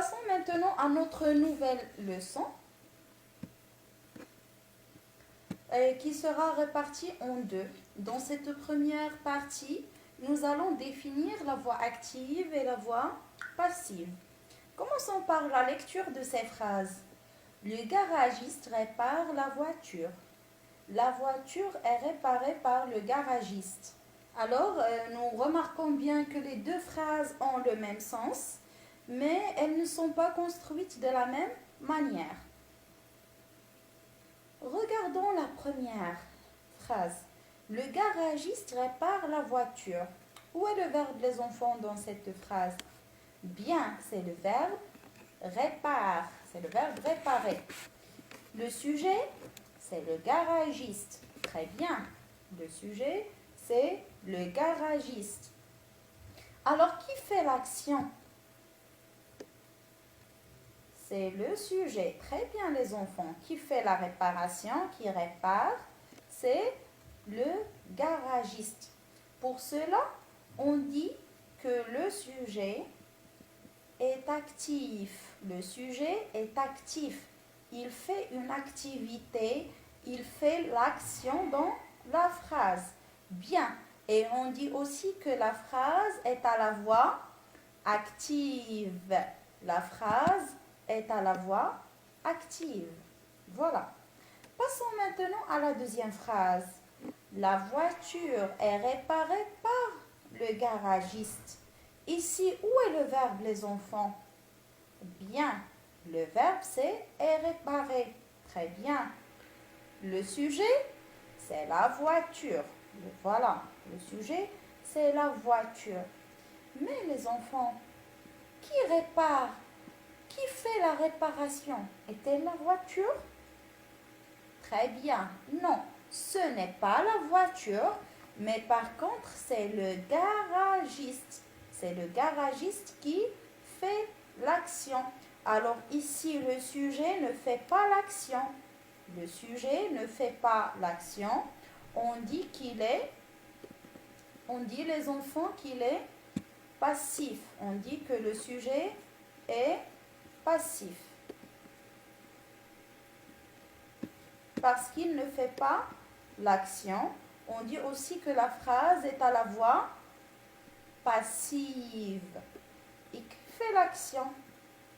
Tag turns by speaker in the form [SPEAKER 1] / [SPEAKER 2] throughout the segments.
[SPEAKER 1] Passons maintenant à notre nouvelle leçon qui sera répartie en deux. Dans cette première partie, nous allons définir la voix active et la voix passive. Commençons par la lecture de ces phrases. Le garagiste répare la voiture. La voiture est réparée par le garagiste. Alors, nous remarquons bien que les deux phrases ont le même sens, mais elles ne sont pas construites de la même manière. Regardons la première phrase. Le garagiste répare la voiture. Où est le verbe, les enfants, dans cette phrase? Bien, c'est le verbe répare. C'est le verbe réparer. Le sujet, c'est le garagiste. Très bien. Le sujet, c'est le garagiste. Alors, qui fait l'action? C'est le sujet. Très bien, les enfants. Qui fait la réparation, qui répare? C'est le garagiste. Pour cela, on dit que le sujet est actif. Le sujet est actif. Il fait une activité, il fait l'action dans la phrase. Bien. Et on dit aussi que la phrase est à la voix active. La phrase est à la voix active. Voilà. Passons maintenant à la deuxième phrase. La voiture est réparée par le garagiste. Ici, où est le verbe, les enfants? Bien. Le verbe, c'est est réparé. Très bien. Le sujet, c'est la voiture. Voilà. Le sujet, c'est la voiture. Mais les enfants, qui répare? Qui fait la réparation? Est-elle la voiture? Très bien. Non, ce n'est pas la voiture, mais par contre, c'est le garagiste. C'est le garagiste qui fait l'action. Alors ici, le sujet ne fait pas l'action. Le sujet ne fait pas l'action. On dit les enfants qu'il est passif. On dit que le sujet est passif. Parce qu'il ne fait pas l'action. On dit aussi que la phrase est à la voix passive. Et qui fait l'action?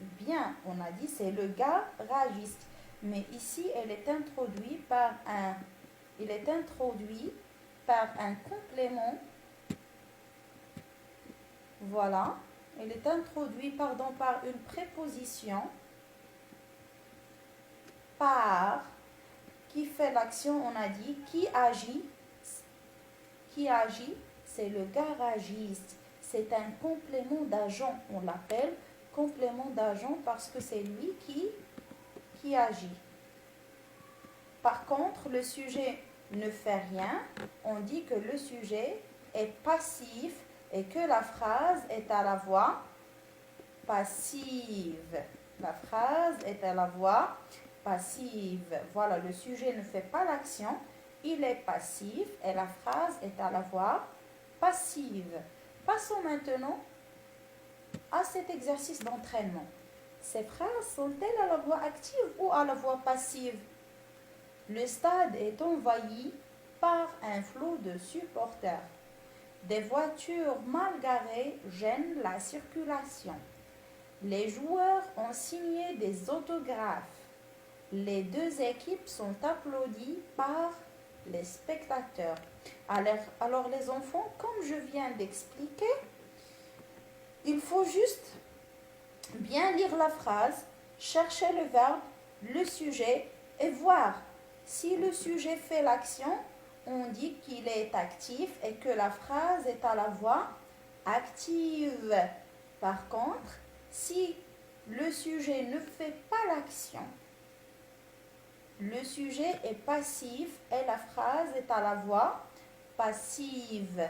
[SPEAKER 1] Bien, on a dit c'est le garagiste. Mais ici, il est introduit par un complément. Voilà. Il est introduit, par une préposition. Par, qui fait l'action, on a dit, qui agit, c'est le garagiste. C'est un complément d'agent, on l'appelle complément d'agent parce que c'est lui qui agit. Par contre, le sujet ne fait rien, on dit que le sujet est passif et que la phrase est à la voix passive. La phrase est à la voix passive. Voilà, le sujet ne fait pas l'action, il est passif et la phrase est à la voix passive. Passons maintenant à cet exercice d'entraînement. Ces phrases sont-elles à la voix active ou à la voix passive? Le stade est envahi par un flot de supporters. Des voitures mal garées gênent la circulation. Les joueurs ont signé des autographes. Les deux équipes sont applaudies par les spectateurs. Alors les enfants, comme je viens d'expliquer, il faut juste bien lire la phrase, chercher le verbe, le sujet et voir. Si le sujet fait l'action, on dit qu'il est actif et que la phrase est à la voix active. Par contre, si le sujet ne fait pas l'action, le sujet est passif et la phrase est à la voix passive.